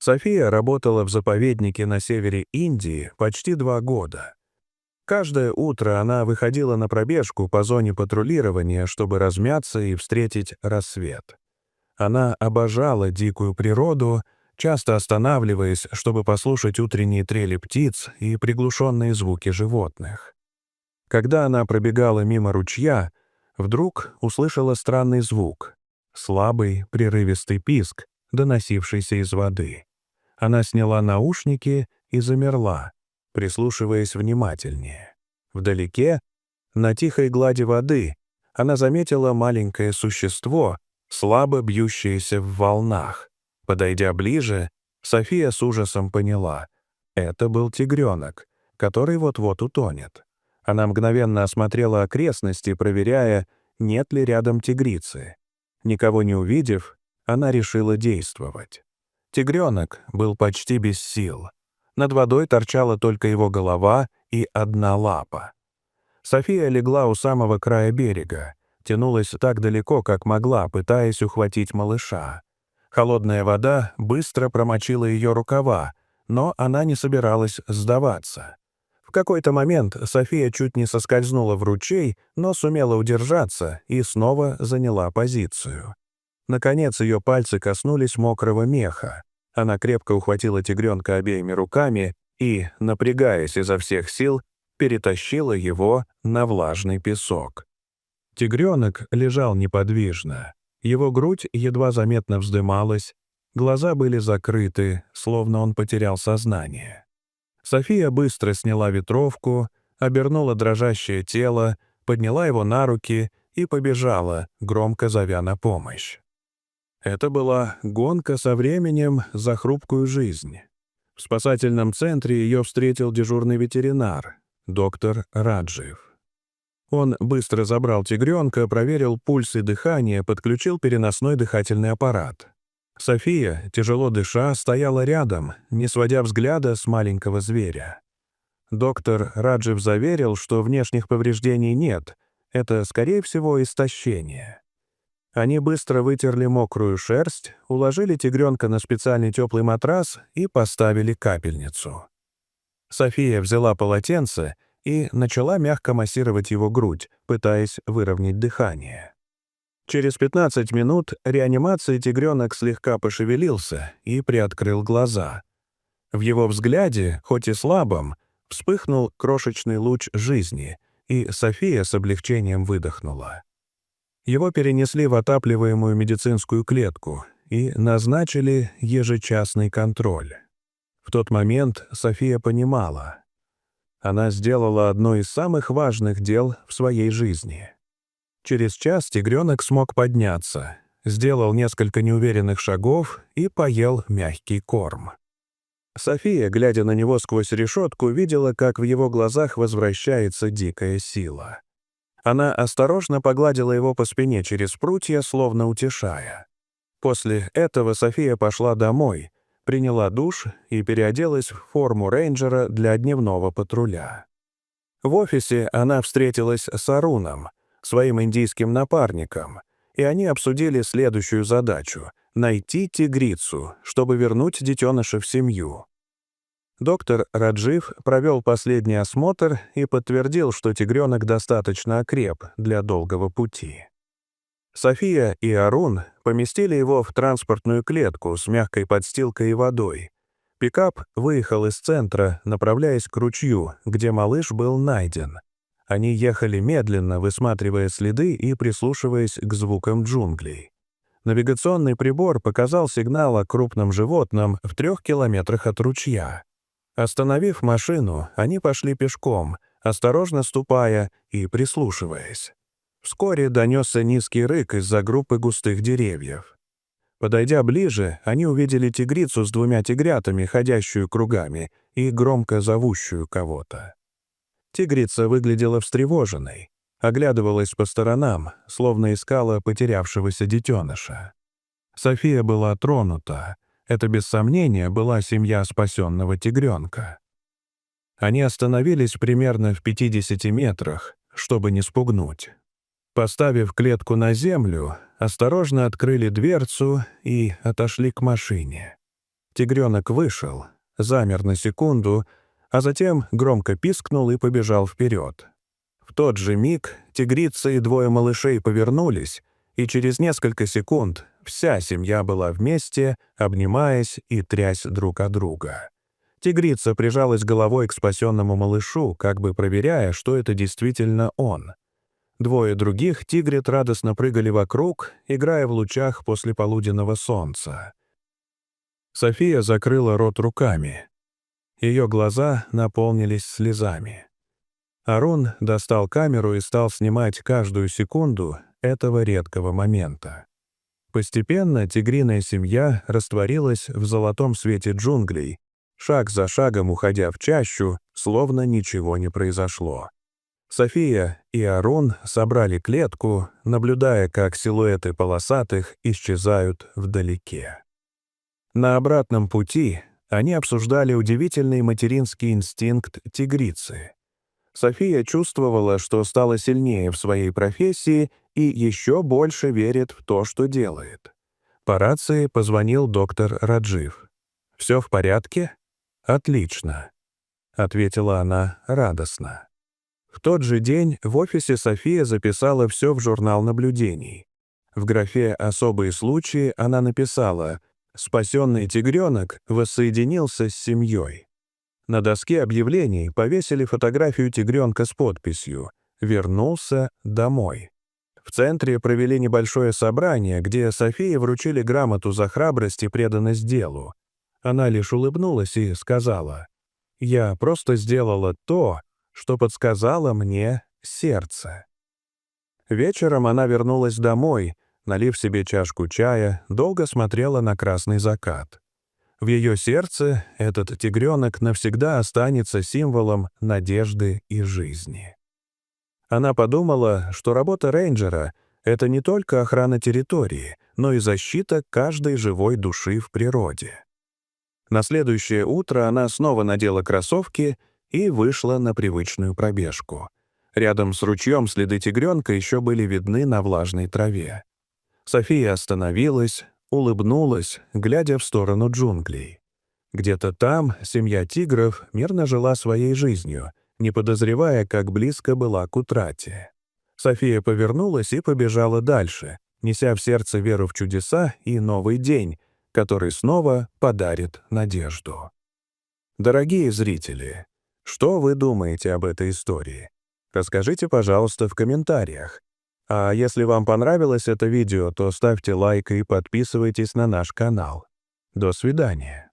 София работала в заповеднике на севере Индии почти 2 года. Каждое утро она выходила на пробежку по зоне патрулирования, чтобы размяться и встретить рассвет. Она обожала дикую природу, часто останавливаясь, чтобы послушать утренние трели птиц и приглушенные звуки животных. Когда она пробегала мимо ручья, вдруг услышала странный звук — слабый, прерывистый писк, доносившийся из воды. Она сняла наушники и замерла, прислушиваясь внимательнее. Вдалеке, на тихой глади воды, она заметила маленькое существо, слабо бьющееся в волнах. Подойдя ближе, София с ужасом поняла — это был тигренок, который вот-вот утонет. Она мгновенно осмотрела окрестности, проверяя, нет ли рядом тигрицы. Никого не увидев, она решила действовать. Тигренок был почти без сил. Над водой торчала только его голова и одна лапа. София легла у самого края берега, тянулась так далеко, как могла, пытаясь ухватить малыша. Холодная вода быстро промочила ее рукава, но она не собиралась сдаваться. В какой-то момент София чуть не соскользнула в ручей, но сумела удержаться и снова заняла позицию. Наконец ее пальцы коснулись мокрого меха. Она крепко ухватила тигренка обеими руками и, напрягаясь изо всех сил, перетащила его на влажный песок. Тигренок лежал неподвижно. Его грудь едва заметно вздымалась, глаза были закрыты, словно он потерял сознание. София быстро сняла ветровку, обернула дрожащее тело, подняла его на руки и побежала, громко зовя на помощь. Это была гонка со временем за хрупкую жизнь. В спасательном центре ее встретил дежурный ветеринар, доктор Раджив. Он быстро забрал тигренка, проверил пульс и дыхание, подключил переносной дыхательный аппарат. София, тяжело дыша, стояла рядом, не сводя взгляда с маленького зверя. Доктор Раджив заверил, что внешних повреждений нет, это, скорее всего, истощение. Они быстро вытерли мокрую шерсть, уложили тигренка на специальный теплый матрас и поставили капельницу. София взяла полотенце и начала мягко массировать его грудь, пытаясь выровнять дыхание. Через 15 минут реанимации тигренок слегка пошевелился и приоткрыл глаза. В его взгляде, хоть и слабом, вспыхнул крошечный луч жизни, и София с облегчением выдохнула. Его перенесли в отапливаемую медицинскую клетку и назначили ежечасный контроль. В тот момент София понимала. Она сделала одно из самых важных дел в своей жизни. Через час тигренок смог подняться, сделал несколько неуверенных шагов и поел мягкий корм. София, глядя на него сквозь решетку, видела, как в его глазах возвращается дикая сила. Она осторожно погладила его по спине через прутья, словно утешая. После этого София пошла домой, приняла душ и переоделась в форму рейнджера для дневного патруля. В офисе она встретилась с Аруном, своим индийским напарником, и они обсудили следующую задачу — найти тигрицу, чтобы вернуть детеныша в семью. Доктор Раджив провел последний осмотр и подтвердил, что тигренок достаточно окреп для долгого пути. София и Арун поместили его в транспортную клетку с мягкой подстилкой и водой. Пикап выехал из центра, направляясь к ручью, где малыш был найден. Они ехали медленно, высматривая следы и прислушиваясь к звукам джунглей. Навигационный прибор показал сигнал о крупном животном в 3 километрах от ручья. Остановив машину, они пошли пешком, осторожно ступая и прислушиваясь. Вскоре донесся низкий рык из-за группы густых деревьев. Подойдя ближе, они увидели тигрицу с 2 тигрятами, ходящую кругами и громко зовущую кого-то. Тигрица выглядела встревоженной, оглядывалась по сторонам, словно искала потерявшегося детеныша. София была тронута. Это, без сомнения, была семья спасенного тигренка. Они остановились примерно в 50 метрах, чтобы не спугнуть. Поставив клетку на землю, осторожно открыли дверцу и отошли к машине. Тигренок вышел, замер на секунду, а затем громко пискнул и побежал вперед. В тот же миг тигрица и двое малышей повернулись, и через несколько секунд вся семья была вместе, обнимаясь и трясь друг от друга. Тигрица прижалась головой к спасенному малышу, как бы проверяя, что это действительно он. Двое других тигрят радостно прыгали вокруг, играя в лучах послеполуденного солнца. София закрыла рот руками. Ее глаза наполнились слезами. Арун достал камеру и стал снимать каждую секунду этого редкого момента. Постепенно тигриная семья растворилась в золотом свете джунглей, шаг за шагом уходя в чащу, словно ничего не произошло. София и Арун собрали клетку, наблюдая, как силуэты полосатых исчезают вдалеке. На обратном пути они обсуждали удивительный материнский инстинкт тигрицы. София чувствовала, что стала сильнее в своей профессии и еще больше верит в то, что делает. По рации позвонил доктор Раджив. «Все в порядке?» «Отлично», — ответила она радостно. В тот же день в офисе София записала все в журнал наблюдений. В графе «Особые случаи» она написала «Спасенный тигренок воссоединился с семьей». На доске объявлений повесили фотографию тигренка с подписью «Вернулся домой». В центре провели небольшое собрание, где Софии вручили грамоту за храбрость и преданность делу. Она лишь улыбнулась и сказала: «Я просто сделала то, что подсказало мне сердце». Вечером она вернулась домой, налив себе чашку чая, долго смотрела на красный закат. В ее сердце этот тигренок навсегда останется символом надежды и жизни. Она подумала, что работа рейнджера — это не только охрана территории, но и защита каждой живой души в природе. На следующее утро она снова надела кроссовки и вышла на привычную пробежку. Рядом с ручьем следы тигренка еще были видны на влажной траве. София остановилась, улыбнулась, глядя в сторону джунглей. Где-то там семья тигров мирно жила своей жизнью, не подозревая, как близко была к утрате. София повернулась и побежала дальше, неся в сердце веру в чудеса и новый день, который снова подарит надежду. Дорогие зрители, что вы думаете об этой истории? Расскажите, пожалуйста, в комментариях. А если вам понравилось это видео, то ставьте лайк и подписывайтесь на наш канал. До свидания.